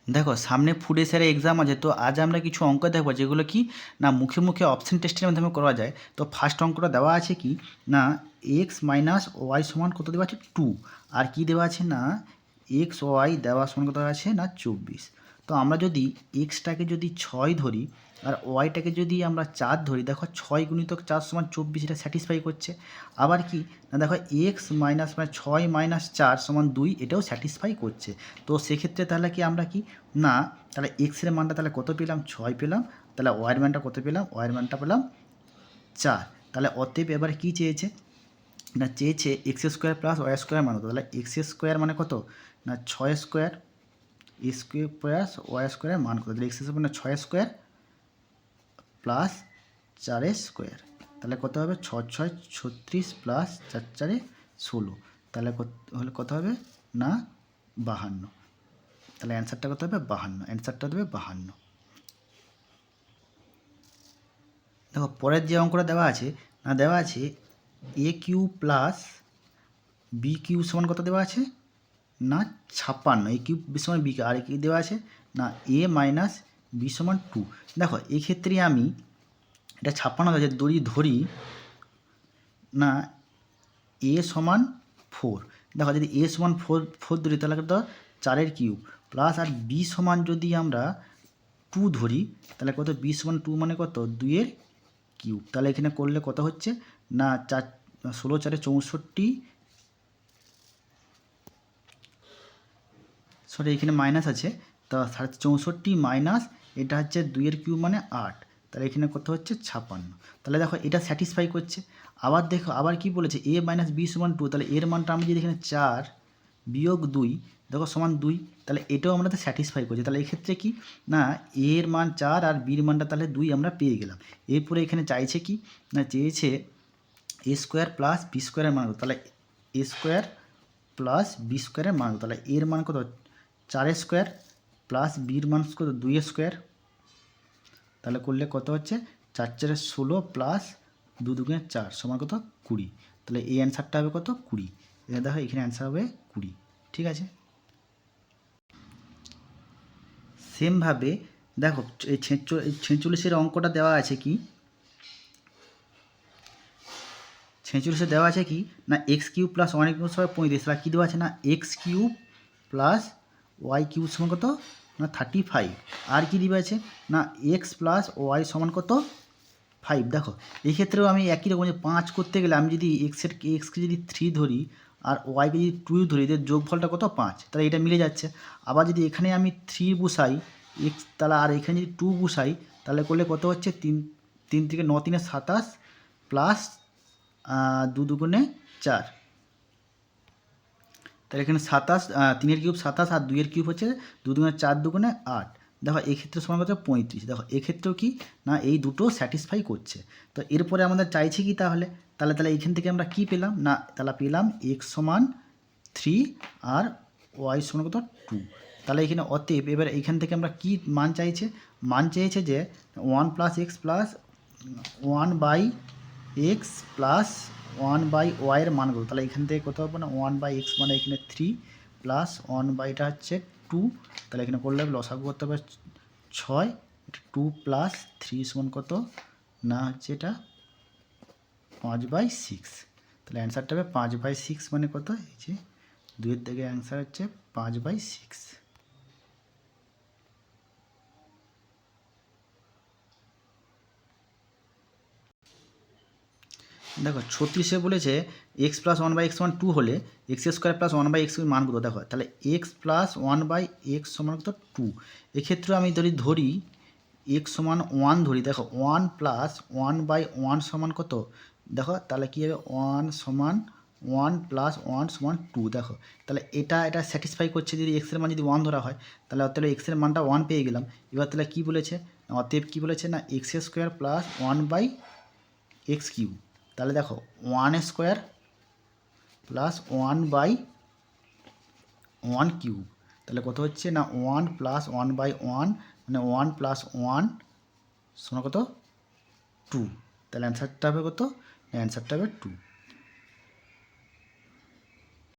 দেখো সামনে ফুড এসআইয়ের এক্সাম আছে, তো আজ আমরা কিছু অঙ্ক দেখবো যেগুলো কি না মুখে মুখে অপশন টেস্টের মাধ্যমে করা যায়। তো ফার্স্ট অঙ্কটা দেওয়া আছে কি না এক্স মাইনাস ওয়াই সমান কত দেওয়া আছে 2, আর কি দেওয়া আছে না এক্স ওয়াই দেওয়া সমান কত দেওয়া আছে না 24। তো আমরা যদি এক্সটাকে যদি 6 ধরি আর ওয়াইটাকে যদি আমরা 4 ধরি, দেখো 6 গুণিতক 4 সমান 24, এটা স্যাটিসফাই করছে। আবার কি না দেখো এক্স মাইনাস মানে 6 মাইনাস 4 সমান 2, এটাও স্যাটিসফাই করছে। তো সেক্ষেত্রে তাহলে কি আমরা কি না তাহলে এক্সের মানটা তাহলে কত পেলাম 6 পেলাম, তাহলে ওয়াইয়ের মানটা কত পেলাম ওয়াইয়ের মানটা পেলাম 4। তাহলে অতএব এবারে কী চেয়েছে না চেয়েছে x square plus y square মান কত, তাহলে এক্স স্কোয়ার মানে কত না 6 স্কোয়ার স্কোয়ার প্লাস ওয়াই স্কোয়ারের মান কত, তাহলে এক্স স্কোয়ার মানে 6 স্কোয়ার প্লাস 4 স্কোয়ার, তাহলে কত হবে 6 6 36 প্লাস 4 4 16, তাহলে হলে কত হবে না 52। তাহলে অ্যান্সারটা কত হবে 52, অ্যান্সারটা দেবে 52। দেখো পরের যে অঙ্কটা দেওয়া আছে না দেওয়া আছে এ কিউ প্লাস বি কিউ সমান কত দেওয়া আছে না 56, এ কিউ বি সমান বি, আর কি দেওয়া আছে না এ মাইনাস বি সমান 2। দেখো এক্ষেত্রে আমি এটা 56 আছে ধরি না এ সমান 4। দেখো যদি এ সমান 4 ধরি তাহলে কত 4 কিউব প্লাস আর বি সমান যদি আমরা 2 ধরি তাহলে কত বি সমান 2 মানে কত 2 কিউব, তাহলে এখানে করলে কত হচ্ছে না 4 16 4 64, সরি এখানে মাইনাস আছে, তা 64 মাইনাস এটা হচ্ছে 2 কিউব মানে 8, তাহলে এখানে কত হচ্ছে 56। তাহলে দেখো এটা স্যাটিসফাই করছে। আবার দেখো আবার কি বলেছে এ মাইনাস বি সমান 2, তাহলে এর মানটা আমি যদি এখানে 4 বিয়োগ 2 দেখো সমান 2, তাহলে এটাও আমরা স্যাটিসফাই করছি। তাহলে এক্ষেত্রে কি না এর মান 4 আর বির মানটা তাহলে 2 আমরা পেয়ে গেলাম। এরপরে এখানে চাইছে কি না চেয়েছে এ স্কোয়ার প্লাস বি স্কোয়ারের মান কত, তাহলে এ স্কোয়ার প্লাস বি স্কোয়ারের মান কত, তাহলে এর মান কত 4 স্কোয়ার প্লাস বির মান কত 2 স্কোয়ার, তাহলে করলে কত হচ্ছে 4 4 16 প্লাস 2 2 4 সমান কত 20, তাহলে এই অ্যান্সারটা হবে কত 20। এখানে দেখো এখানে অ্যান্সার হবে 20, ঠিক আছে। সেমভাবে দেখো এই 46-এর অঙ্কটা দেওয়া আছে কি 46-এ দেওয়া আছে কি না x cube plus y cube সমান 35, তাহলে কী দেওয়া আছে না x cube plus y cube সমান কত না 35, আর কি দেওয়া আছে না এক্স প্লাস ওয়াই সমান কত 5। দেখো এই ক্ষেত্রেও আমি একই রকম যে 5 করতে গেলে আমি যদি এক্সকে যদি 3 ধরি আর ওয়াইকে যদি 2 ধরি এদের যোগফলটা কত 5, তাহলে এটা মিলে যাচ্ছে। আবার যদি এখানে আমি 3 বসাই এক্স, তাহলে আর এখানে যদি 2 বসাই তাহলে করলে কত হচ্ছে 3 3 থেকে 9 3 27 প্লাস 2 2 4, তাহলে এখানে 27 3 কিউব 27 আর 2 কিউব হচ্ছে 2 2 4 2 8। দেখো এক্ষেত্রে সমান হচ্ছে 35। দেখো এক্ষেত্রেও কি না এই দুটো স্যাটিসফাই করছে। তো এরপরে আমাদের চাইছে কি তাহলে তাহলে তাহলে এইখান থেকে আমরা কি পেলাম না তাহলে পেলাম এক্স সমান 3 আর ওয়াই সমান কত 2। তাহলে এখানে অতএব এবার এইখান থেকে আমরা কি মান চাইছে, মান চেয়েছে যে 1 plus x plus 1 by x plus 1 by ওয়াইয়ের মান কত, তাহলে এখান থেকে কত হবে না 1 বাই এক্স মানে এখানে 3 প্লাস 1 বাইটা হচ্ছে 2, তাহলে এখানে করলে লসাগু করতে হবে 6, 2 প্লাস 3 সমান কত না হচ্ছে এটা 5/6, তাহলে অ্যান্সারটা হবে 5/6 মানে কত এই যে 2-এর দিকে অ্যান্সার হচ্ছে 5/6। দেখো 36-এ বলেছে এক্স প্লাস 1/x সমান 2 হলে এক্স স্কোয়ার প্লাস 1/x মান কত, দেখো তাহলে এক্স প্লাস 1/x সমান কত 2। এক্ষেত্রে আমি ধরি এক্স সমান 1 ধরি, দেখো 1 প্লাস 1/1 সমান কত, দেখো তাহলে কী হবে 1 সমান 1 প্লাস 1 সমান 2। দেখো তাহলে এটা স্যাটিসফাই করছে, যদি এক্সের মান যদি 1 ধরা হয় তাহলে এক্সের মানটা 1 পেয়ে গেলাম। এবার তাহলে কী বলেছে অতএব কী বলেছে না x square plus 1/x cube, তাহলে দেখো 1 স্কোয়ার প্লাস 1/1 কিউব, তাহলে কত হচ্ছে না 1 প্লাস 1/1 মানে 1 প্লাস 1 সমান কত 2, তাহলে অ্যান্সারটা হবে কত, অ্যান্সারটা হবে 2।